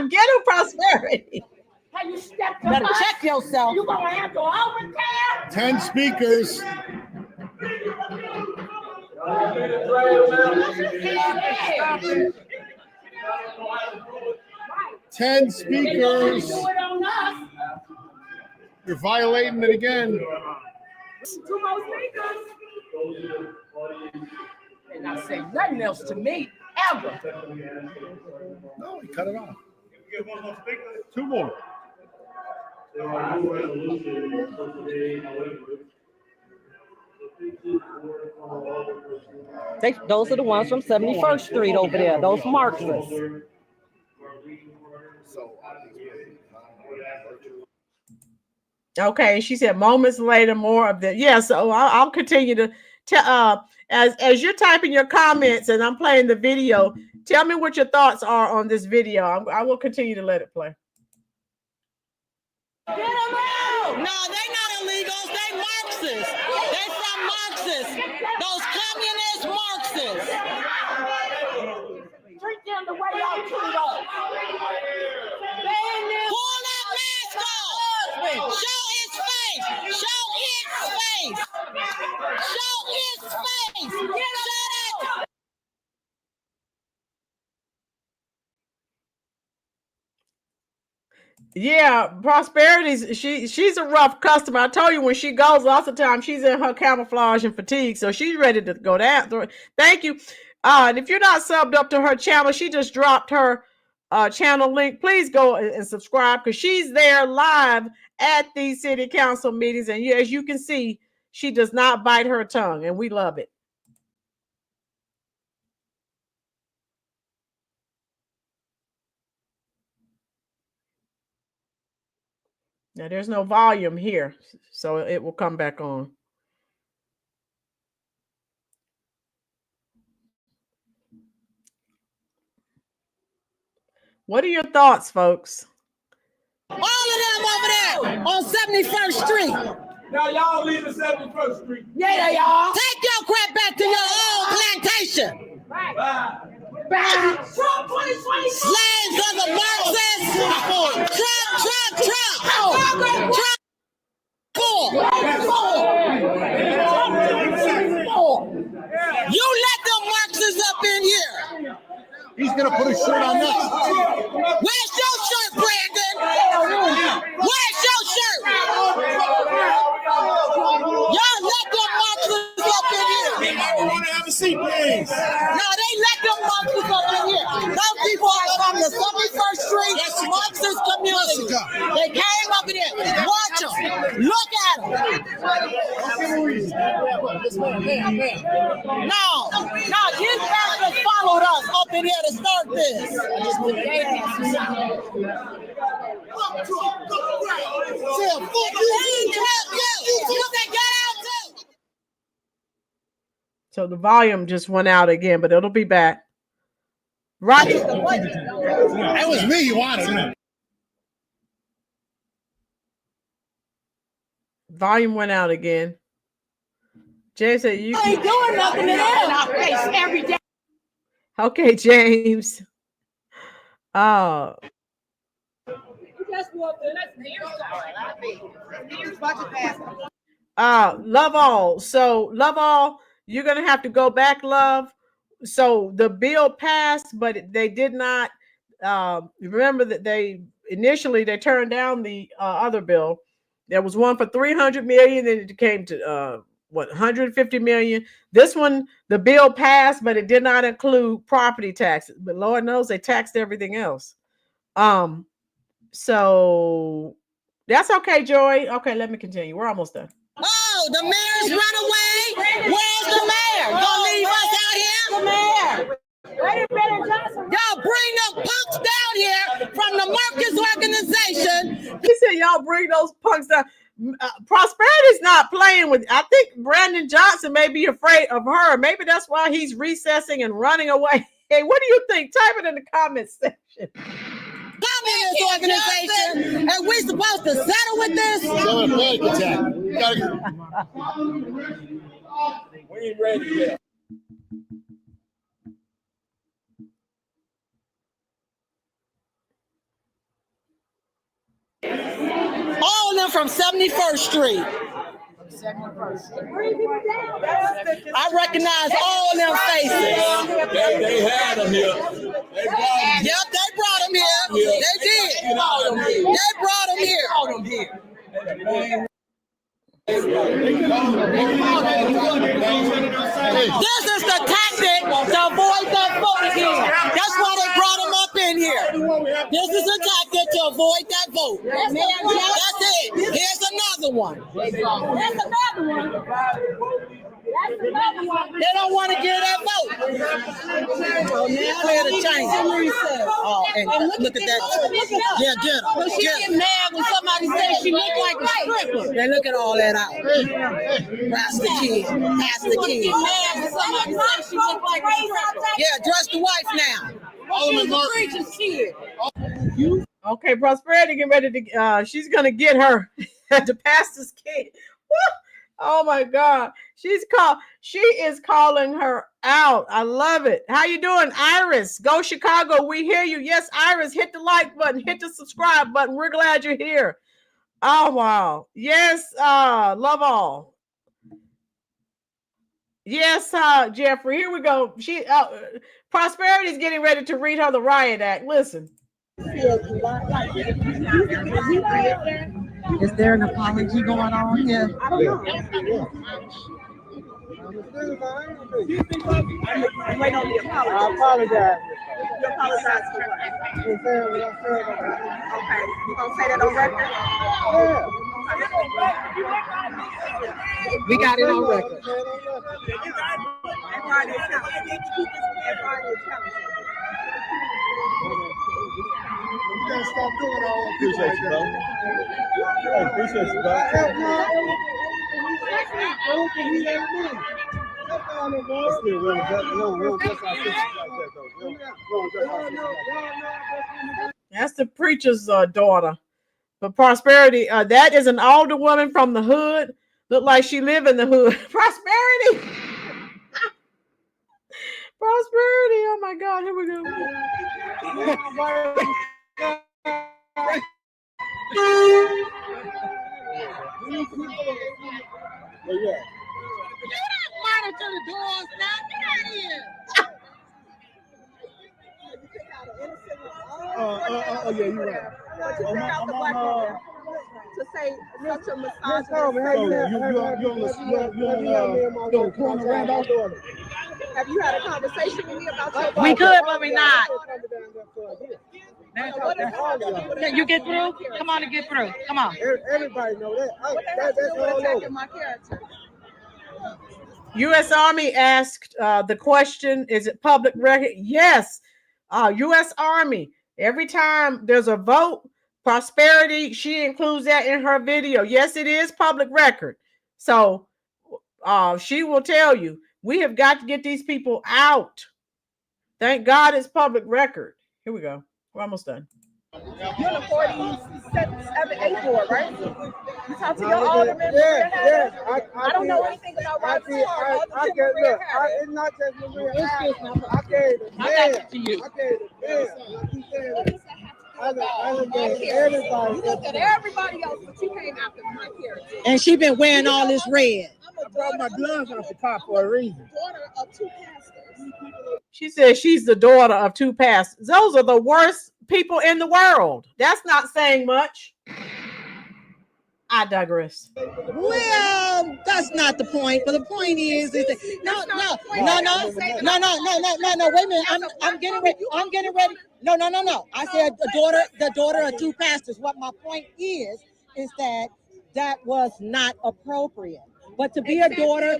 Get him, Prosperity. Hey, you stepped Better check yourself. You gonna have to overtime? 10 speakers. Right. 10 speakers. Do it on us. You're violating it again. 2 more speakers. They not say nothing else to me ever. No, he cut it off. Two more. Those are the ones from 71st Street over there. Those Marxists. Okay, she said moments later, more of the So I'll continue to tell. As you're typing your comments and I'm playing the video, tell me what your thoughts are on this video. I will continue to let it play. Get them out! No, they not illegals. They Marxists. They from Marxists. Those communist Marxists. Treat them the way y'all treat us. Pull that mask off. Show his face. Show his face. Show his face. Show that. Yeah, Prosperity's she's a rough customer. I told you when she goes, lots of times she's in her camouflage and fatigue, so she's ready to go down. Thank you. And if you're not subbed up to her channel, she just dropped her channel link. Please go and subscribe because she's there live at these city council meetings, and as you can see, she does not bite her tongue, and we love it. Now, there's no volume here, so it will come back on. What are your thoughts, folks? All of them over there on 71st Street. Now y'all leaving 71st Street. Yeah, they are. Take your crap back to your own plantation. Bye. Trump 2020. Slaves of the Marxists. Trump. You let them Marxists up in here. He's gonna put a shirt on next. Where's your shirt, Brandon? Where's your shirt? Y'all let them Marxists up in here. I want to have a seat, please. No, they let them Marxists up in here. Those people are from the 71st Street Marxist community. They came up in here. Watch them. Look at them. No, these bastards followed us up in here to start this. So the volume just went out again, but it'll be back. Right. That was me you wanted. Volume went out again. James said you ain't doing nothing to them. Our face every day. Okay, James. You just walked in. Love all. So Love all, you're gonna have to go back, Love. So the bill passed, but they did not remember that they turned down the other bill. There was one for 300 million, then it came to 150 million. This one, the bill passed, but it did not include property taxes. But Lord knows they taxed everything else. So that's okay, Joy. Okay, let me continue. We're almost done. Oh, the mayor's run away. Where's the mayor? Gonna leave us out here? The mayor. Y'all bring them punks down here from the Marcus organization. He said, y'all bring those punks down. Prosperity's not playing with. I think Brandon Johnson may be afraid of her. Maybe that's why he's recessing and running away. Hey, what do you think? Type it in the comments section. Communist organization, and we supposed to settle with this? We ain't ready yet. All of them from 71st Street. I recognize all of them faces. They had them here. Yep, they brought them here. They did. They brought them here. This is the tactic to avoid that vote here. That's why they brought them up in here. This is a tactic to avoid that vote. That's it. Here's another one. That's another one. That's another one. They don't want to give that vote. So now they're the change. Oh, and look at that. Yeah, get her. But she get mad when somebody says she look like a stripper. They look at all that out. That's the kid. That's the She kid. get mad when somebody says she look like a stripper. Yeah, dress the wife now. She's a preacher's kid. Okay, Prosperity getting ready to she's gonna get her the pastor's kid. Oh my God. She is calling her out. I love it. How you doing, Iris? Go Chicago. We hear you. Yes, Iris, hit the like button, hit the subscribe button. We're glad you're here. Oh wow. Yes, love all. Yes, Jeffrey. Here we go. Prosperity is getting ready to read her the riot act. Listen. Is there an apology going on here? I don't know. Wait on the apology. I apologize. You apologize for what? Okay. You gonna say that on record? We got it on record. You gotta stop doing all that. Appreciate you, bro. Hey, appreciate you, bro. That's the preacher's daughter. But Prosperity, that is an older woman from the hood. Look like she live in the hood. Prosperity. Prosperity. Oh my God. Here we go. Monitor the doors now. Get out of here. Oh, yeah, you're right. But you pick out the black woman to say such a misogynist. Have you had a conversation with me about your We could, but we not. Can you get through? Come on and get through. Come on. Everybody know that. That's attacking my character. U.S. Army asked the question, is it public record? Yes. U.S. Army, every time there's a vote, Prosperity, she includes that in her video. Yes, it is public record. So she will tell you, we have got to get these people out. Thank God it's public record. Here we go. We're almost done. You're the 47-8 board, right? You talk to your alderman. Yeah. I don't know anything about Robert's Park. It's not just Maria. I gave the mayor. to you. I gave the mayor. I gave everybody. You looked at everybody else, but you came after my character. And she been wearing all this red. I brought my gloves off the top for a reason. Daughter of two pastors. She says she's the daughter of two pastors. Those are the worst people in the world. That's not saying much. I digress. Well, that's not the point. But the point is that no. Wait a minute. I'm getting ready. No. I said the daughter of two pastors. What my point is that was not appropriate. But to be a daughter,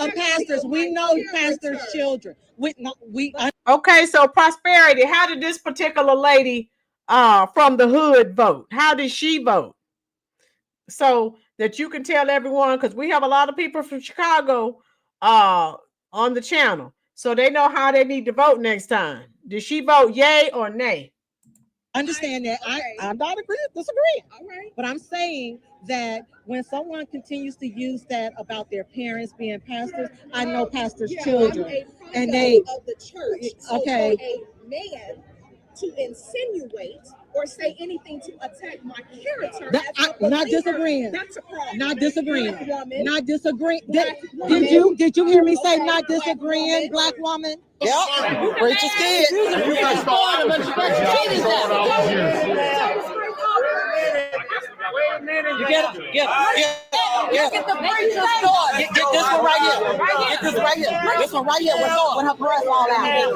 of pastors, we know pastors' children. Okay, so Prosperity, how did this particular lady from the hood vote? How did she vote? So that you can tell everyone, because we have a lot of people from Chicago on the channel, so they know how they need to vote next time. Did she vote yay or nay? Understand that. I'm not disagreeing. All right. But I'm saying that when someone continues to use that about their parents being pastors, I know pastors' children, and they of the church. Okay. So for a man to insinuate or say anything to attack my character. I'm not disagreeing. That's a problem. Not disagreeing. Black woman. Not disagreeing. Black woman. Did you hear me say not disagreeing, black woman? Yep. Preacher's kid. You guys Get the preacher's daughter. Get this one right here. Get this right here. This one right here with her breath all out.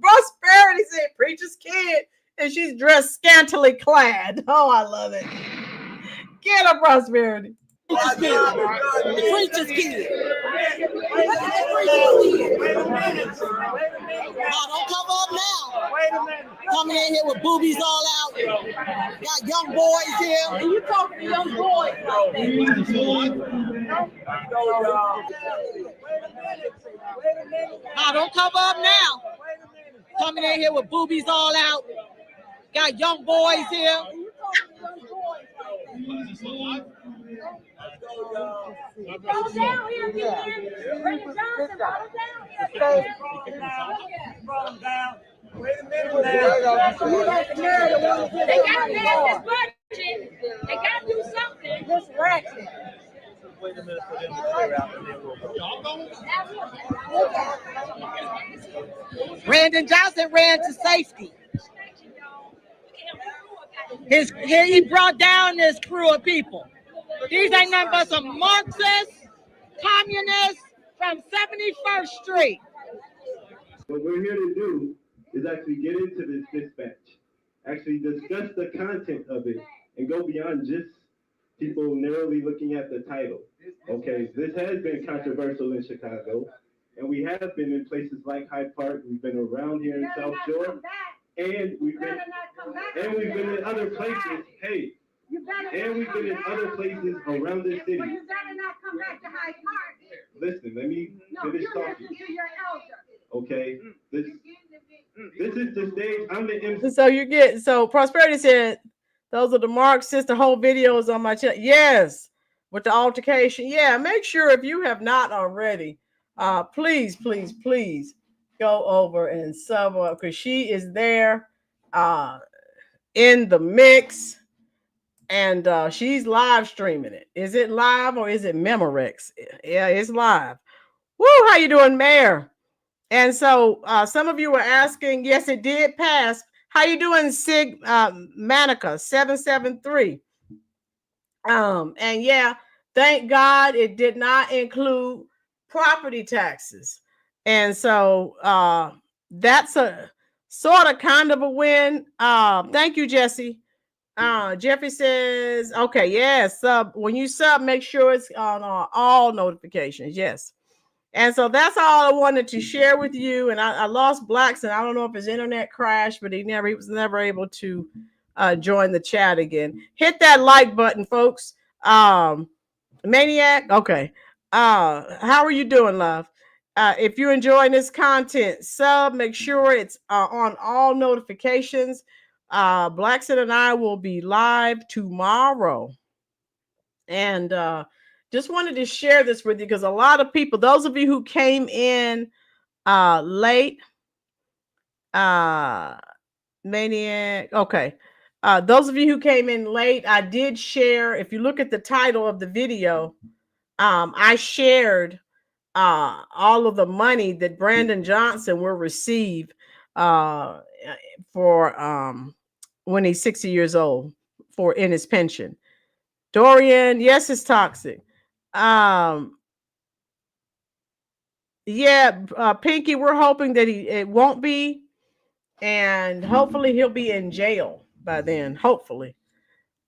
Prosperity said preacher's kid And she's dressed scantily clad. Oh, I love it. Get a Prosperity. The preacher's kid. Now, don't come up now. Coming in here with boobies all out. Got young boys here. And you talk to young boys like Now, don't come up now. Coming in here with boobies all out. Got young boys here. Go down here, man. Brandon Johnson, go down here. Wait a minute. They got to pass this budget. They got to do something. This ratchet. Wait a minute for them to clear out and then we'll go. Brandon Johnson ran to safety. He brought down this crew of people. These ain't nothing but some Marxists, communists from 71st Street. What we're here to do is actually get into this dispatch, actually discuss the content of it, and go beyond just people narrowly looking at the title. Okay, this has been controversial in Chicago, and we have been in places like Hyde Park. We've been around here in South Shore, and we've been in other places. Hey, and we've been in other places around this city. You better not come back to Hyde Park. Listen, let me finish talking. To your elder. Okay, this is the stage. I'm the MC. So Prosperity said those are the Marxists. The whole video is on my channel. Yes, with the altercation. Yeah, make sure if you have not already, please go over and sub up because she is there in the mix. And she's live streaming it. Is it live or is it Memorex? Yeah, it's live. Woo, how you doing, Mayor? And so some of you were asking, yes, it did pass. How you doing, Sig Manica 773? And yeah, thank God it did not include property taxes. And so that's a sort of kind of a win. Thank you, Jesse. Jeffrey says, okay, yes, sub. When you sub, make sure it's on all notifications. Yes. And so that's all I wanted to share with you. And I lost Blackson. I don't know if his internet crashed, but he was never able to join the chat again. Hit that like button, folks. Maniac. Okay. How are you doing, love? If you're enjoying this content, sub, make sure it's on all notifications. Blackson and I will be live tomorrow. And just wanted to share this with you because a lot of people, those of you who came in late, Maniac, okay. Those of you who came in late, I did share, if you look at the title of the video, I shared all of the money that Brandon Johnson will receive for when he's 60 years old for in his pension. Dorian, yes, it's toxic. Yeah, Pinky, we're hoping that it won't be, and hopefully he'll be in jail by then. Hopefully,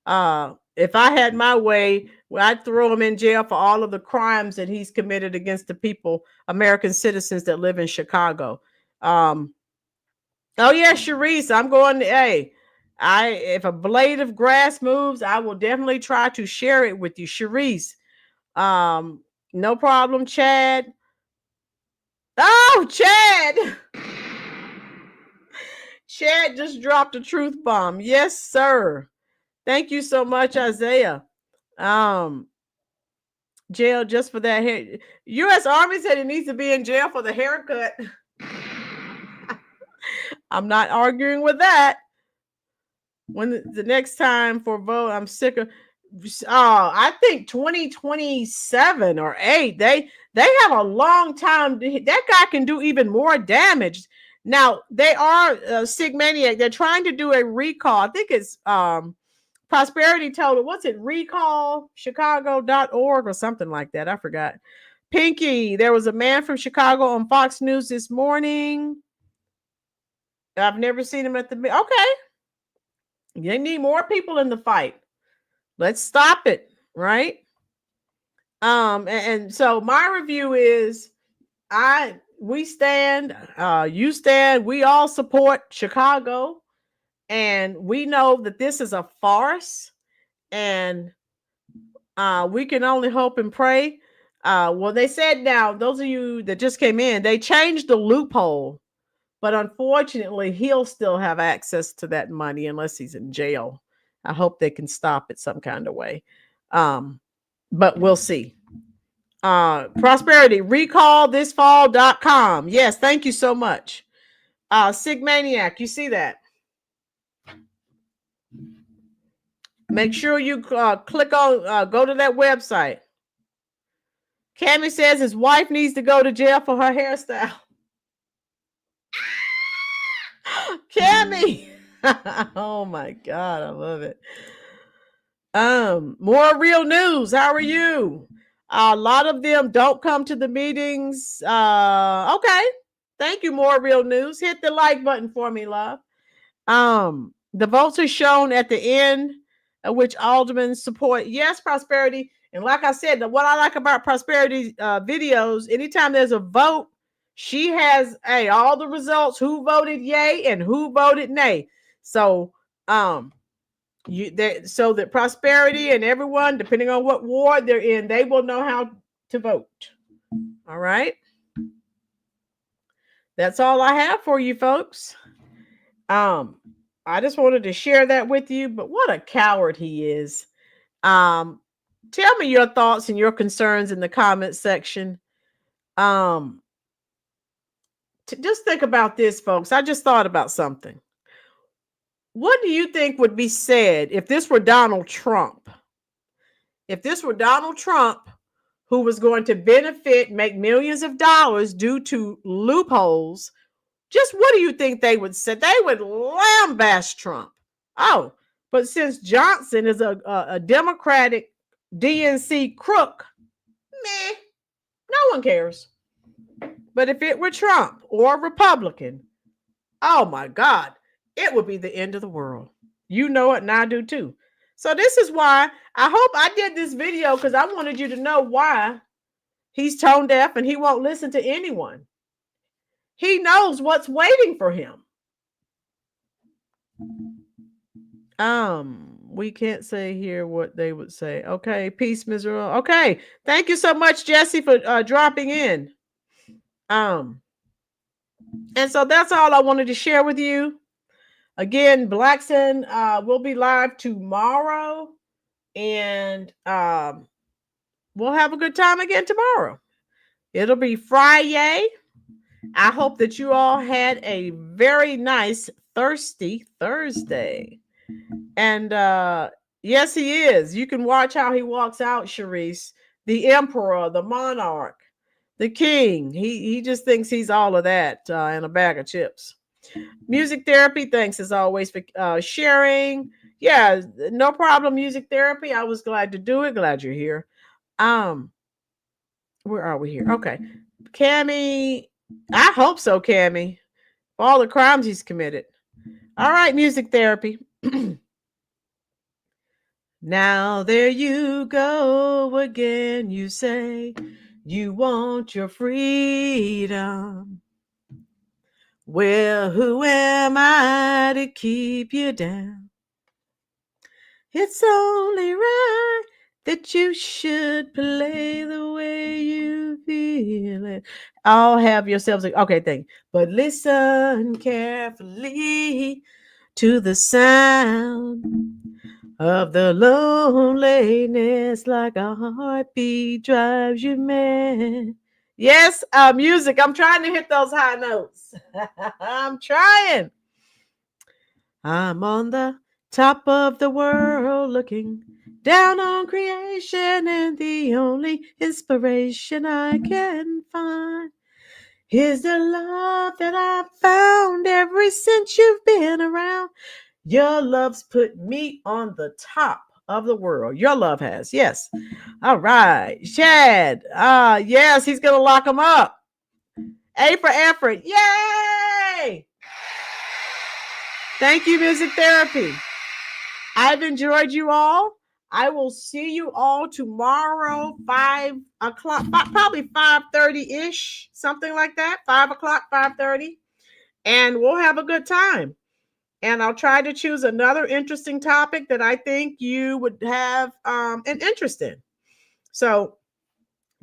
if I had my way, I'd throw him in jail for all of the crimes that he's committed against the people, American citizens that live in Chicago. Oh yeah, Sharice, I'm going to, hey, if a blade of grass moves, I will definitely try to share it with you, Sharice. No problem, Chad. Oh, Chad. Chad just dropped a truth bomb. Yes, sir. Thank you so much, Isaiah. Jail just for that hair. U.S. Army said it needs to be in jail for the haircut. I'm not arguing with that. When the next time for vote, I'm sick of. I think 2027 or 8. They have a long time. That guy can do even more damage. Now they are Sig Maniac. They're trying to do a recall. I think it's Prosperity told it. What's it? Recallchicago.org or something like that. I forgot. Pinky. There was a man from Chicago on Fox News this morning. I've never seen him at the. Okay. They need more people in the fight. Let's stop it, right? And so my review is we stand, you stand, we all support Chicago, and we know that this is a farce, and we can only hope and pray. Well, they said, now those of you that just came in, they changed the loophole, but unfortunately he'll still have access to that money unless he's in jail. I hope they can stop it some kind of way, but we'll see. Prosperity, recallthisfall.com. Yes, thank you so much. Sigmaniac, you see that? Make sure you click on, go to that website. Cammy says his wife needs to go to jail for her hairstyle. Cammy. Oh my God, I love it. More real news. How are you? A lot of them don't come to the meetings. Okay. Thank you, More Real News. Hit the like button for me, love. The votes are shown at the end, which aldermen support. Yes, Prosperity. And like I said, what I like about Prosperity videos, anytime there's a vote, she has all the results, who voted yay and who voted nay. So so that Prosperity and everyone, depending on what ward they're in, they will know how to vote. All right. That's all I have for you folks. I just wanted to share that with you, but what a coward he is. Tell me your thoughts and your concerns in the comment section. Just think about this, folks. I just thought about something. What do you think would be said if this were Donald Trump? If this were Donald Trump, who was going to make millions of dollars due to loopholes, just what do you think they would say? They would lambaste Trump. Oh, but since Johnson is a Democratic DNC crook, meh, no one cares. But if it were Trump or a Republican, oh my God, it would be the end of the world. You know it, and I do too. So this is why I hope I did this video, because I wanted you to know why he's tone deaf and he won't listen to anyone. He knows what's waiting for him. We can't say here what they would say. Okay, peace, miserable. Okay, thank you so much, Jesse, for dropping in. And so that's all I wanted to share with you. Again, Blackson will be live tomorrow, and we'll have a good time again tomorrow. It'll be Friday. I hope that you all had a very nice thirsty Thursday. And yes, he is. You can watch how he walks out, Sharice, the emperor, the monarch, the king. He just thinks he's all of that in a bag of chips. Music Therapy, thanks as always for sharing. Yeah, no problem, Music Therapy. I was glad to do it. Glad you're here. Where are we here? Okay. Cammy, I hope so, Cammy. For all the crimes he's committed. All right, Music Therapy. Now there you go again. You say you want your freedom. Well, who am I to keep you down? It's only right that you should play the way you feel it. All have yourselves. Okay, thank you. But listen carefully to the sound of the loneliness, like a heartbeat drives you mad. Yes, music. I'm trying to hit those high notes. I'm trying. I'm on the top of the world looking down on creation, and the only inspiration I can find is the love that I've found ever since you've been around. Your love's put me on the top of the world. Your love has. Yes. All right. Chad. Yes, he's going to lock him up. A for effort. Yay! Thank you, Music Therapy. I've enjoyed you all. I will see you all tomorrow, 5 o'clock, probably 5:30-ish, something like that. 5 o'clock, 5:30. And we'll have a good time. And I'll try to choose another interesting topic that I think you would have an interest in. So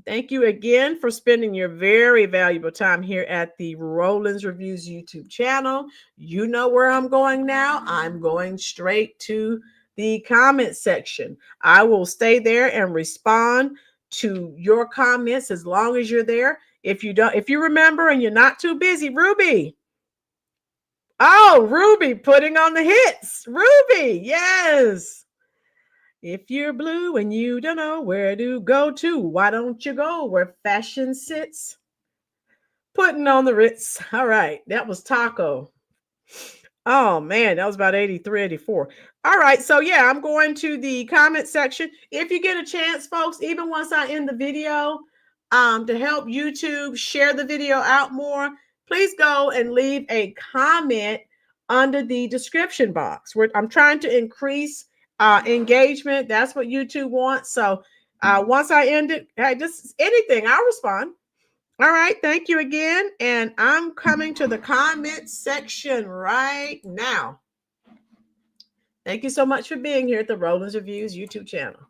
thank you again for spending your very valuable time here at the Roland's Reviews YouTube channel. You know where I'm going now. I'm going straight to the comment section. I will stay there and respond to your comments as long as you're there. If you remember and you're not too busy, Ruby. Oh, Ruby putting on the hits. Ruby, yes. If you're blue and you don't know where to go to, why don't you go where fashion sits? Putting on the Ritz. All right, that was Taco. Oh man, that was about 83, 84. All right, so yeah, I'm going to the comment section. If you get a chance, folks, even once I end the video, to help YouTube share the video out more, please go and leave a comment under the description box. I'm trying to increase engagement. That's what YouTube wants. So once I end it, hey, just anything, I'll respond. All right, thank you again. And I'm coming to the comment section right now. Thank you so much for being here at the Roland's Reviews YouTube channel.